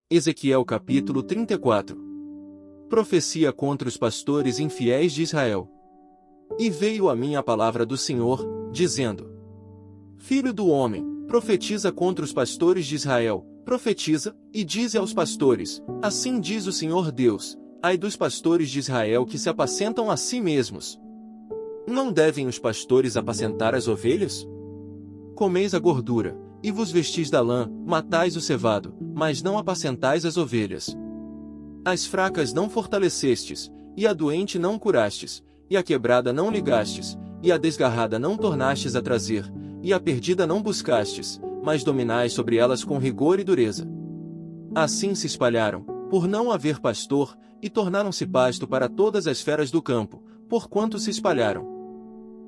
Ezequiel capítulo 34. Profecia contra os pastores infiéis de Israel. E veio a mim a palavra do Senhor, dizendo: Filho do homem, profetiza contra os pastores de Israel, profetiza, e dize aos pastores: assim diz o Senhor Deus, ai dos pastores de Israel que se apacentam a si mesmos. Não devem os pastores apacentar as ovelhas? Comeis a gordura, e vos vestis da lã, matais o cevado, mas não apacentais as ovelhas. As fracas não fortalecestes, e a doente não curastes, e a quebrada não ligastes, e a desgarrada não tornastes a trazer, e a perdida não buscastes, mas dominais sobre elas com rigor e dureza. Assim se espalharam, por não haver pastor, e tornaram-se pasto para todas as feras do campo, porquanto se espalharam.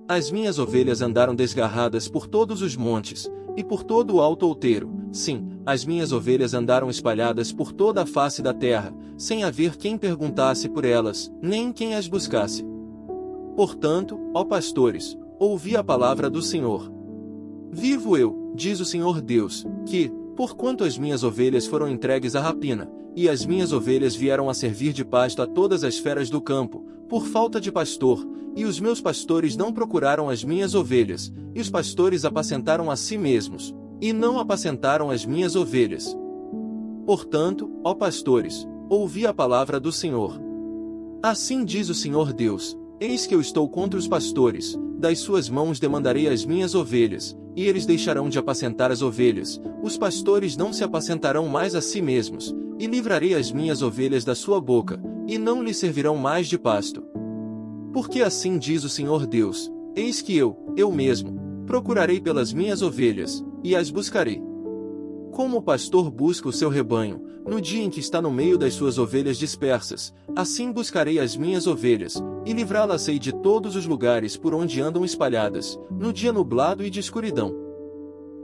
As minhas ovelhas andaram desgarradas por todos os montes, e por todo o alto outeiro, sim, as minhas ovelhas andaram espalhadas por toda a face da terra, sem haver quem perguntasse por elas, nem quem as buscasse. Portanto, ó pastores, ouvi a palavra do Senhor. Vivo eu, diz o Senhor Deus, que, porquanto as minhas ovelhas foram entregues à rapina, e as minhas ovelhas vieram a servir de pasto a todas as feras do campo, por falta de pastor, e os meus pastores não procuraram as minhas ovelhas, e os pastores apacentaram a si mesmos, e não apacentaram as minhas ovelhas. Portanto, ó pastores, ouvi a palavra do Senhor. Assim diz o Senhor Deus: eis que eu estou contra os pastores, das suas mãos demandarei as minhas ovelhas, e eles deixarão de apacentar as ovelhas, os pastores não se apacentarão mais a si mesmos, e livrarei as minhas ovelhas da sua boca, e não lhes servirão mais de pasto. Porque assim diz o Senhor Deus: eis que eu mesmo, procurarei pelas minhas ovelhas, e as buscarei. Como o pastor busca o seu rebanho, no dia em que está no meio das suas ovelhas dispersas, assim buscarei as minhas ovelhas, e livrá-las-ei de todos os lugares por onde andam espalhadas, no dia nublado e de escuridão.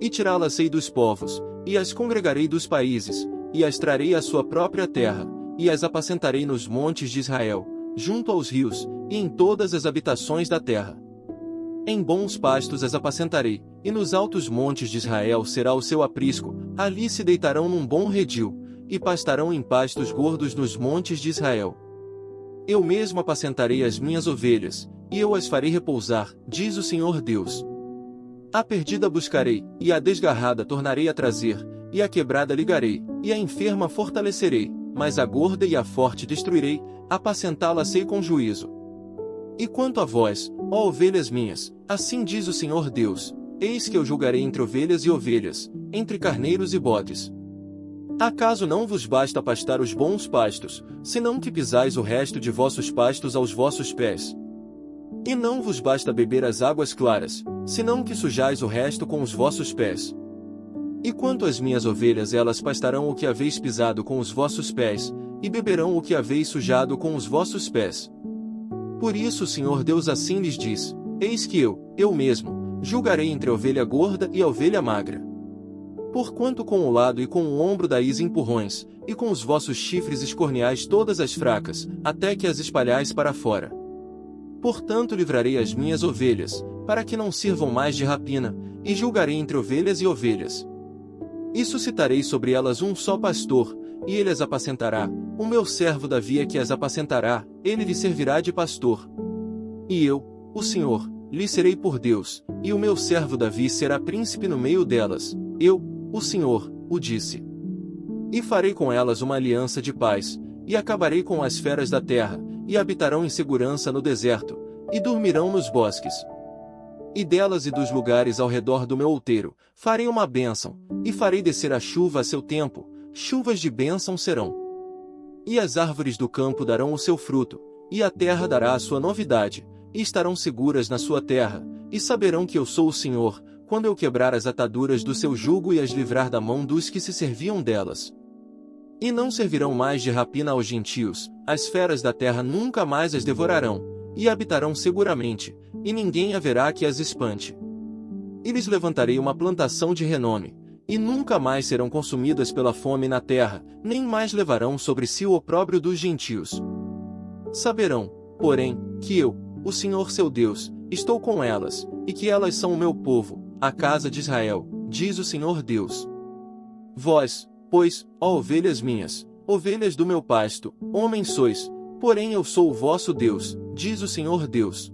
E tirá-las-ei dos povos, e as congregarei dos países, e as trarei à sua própria terra, e as apacentarei nos montes de Israel, junto aos rios, e em todas as habitações da terra. Em bons pastos as apacentarei, e nos altos montes de Israel será o seu aprisco, ali se deitarão num bom redil, e pastarão em pastos gordos nos montes de Israel. Eu mesmo apacentarei as minhas ovelhas, e eu as farei repousar, diz o Senhor Deus. A perdida buscarei, e a desgarrada tornarei a trazer, e a quebrada ligarei, e a enferma fortalecerei, mas a gorda e a forte destruirei, apacentá-la-sei com juízo. E quanto a vós, ó ovelhas minhas, assim diz o Senhor Deus: eis que eu julgarei entre ovelhas e ovelhas, entre carneiros e bodes. Acaso não vos basta pastar os bons pastos, senão que pisais o resto de vossos pastos aos vossos pés? E não vos basta beber as águas claras, senão que sujais o resto com os vossos pés? E quanto às minhas ovelhas, elas pastarão o que haveis pisado com os vossos pés, e beberão o que haveis sujado com os vossos pés. Por isso o Senhor Deus assim lhes diz: eis que eu mesmo, julgarei entre a ovelha gorda e a ovelha magra. Porquanto com o lado e com o ombro dais empurrões, e com os vossos chifres escorneais todas as fracas, até que as espalhais para fora. Portanto livrarei as minhas ovelhas, para que não sirvam mais de rapina, e julgarei entre ovelhas e ovelhas. E suscitarei sobre elas um só pastor, e ele as apacentará, o meu servo Davi é que as apacentará, ele lhe servirá de pastor. E eu, o Senhor, lhe serei por Deus, e o meu servo Davi será príncipe no meio delas, eu, o Senhor, o disse. E farei com elas uma aliança de paz, e acabarei com as feras da terra, e habitarão em segurança no deserto, e dormirão nos bosques. E delas e dos lugares ao redor do meu outeiro, farei uma bênção, e farei descer a chuva a seu tempo, chuvas de bênção serão. E as árvores do campo darão o seu fruto, e a terra dará a sua novidade, e estarão seguras na sua terra, e saberão que eu sou o Senhor, quando eu quebrar as ataduras do seu jugo e as livrar da mão dos que se serviam delas. E não servirão mais de rapina aos gentios, as feras da terra nunca mais as devorarão, e habitarão seguramente, e ninguém haverá que as espante. E lhes levantarei uma plantação de renome, e nunca mais serão consumidas pela fome na terra, nem mais levarão sobre si o opróbrio dos gentios. Saberão, porém, que eu, o Senhor seu Deus, estou com elas, e que elas são o meu povo, a casa de Israel, diz o Senhor Deus. Vós, pois, ó ovelhas minhas, ovelhas do meu pasto, homens sois, porém eu sou o vosso Deus, diz o Senhor Deus.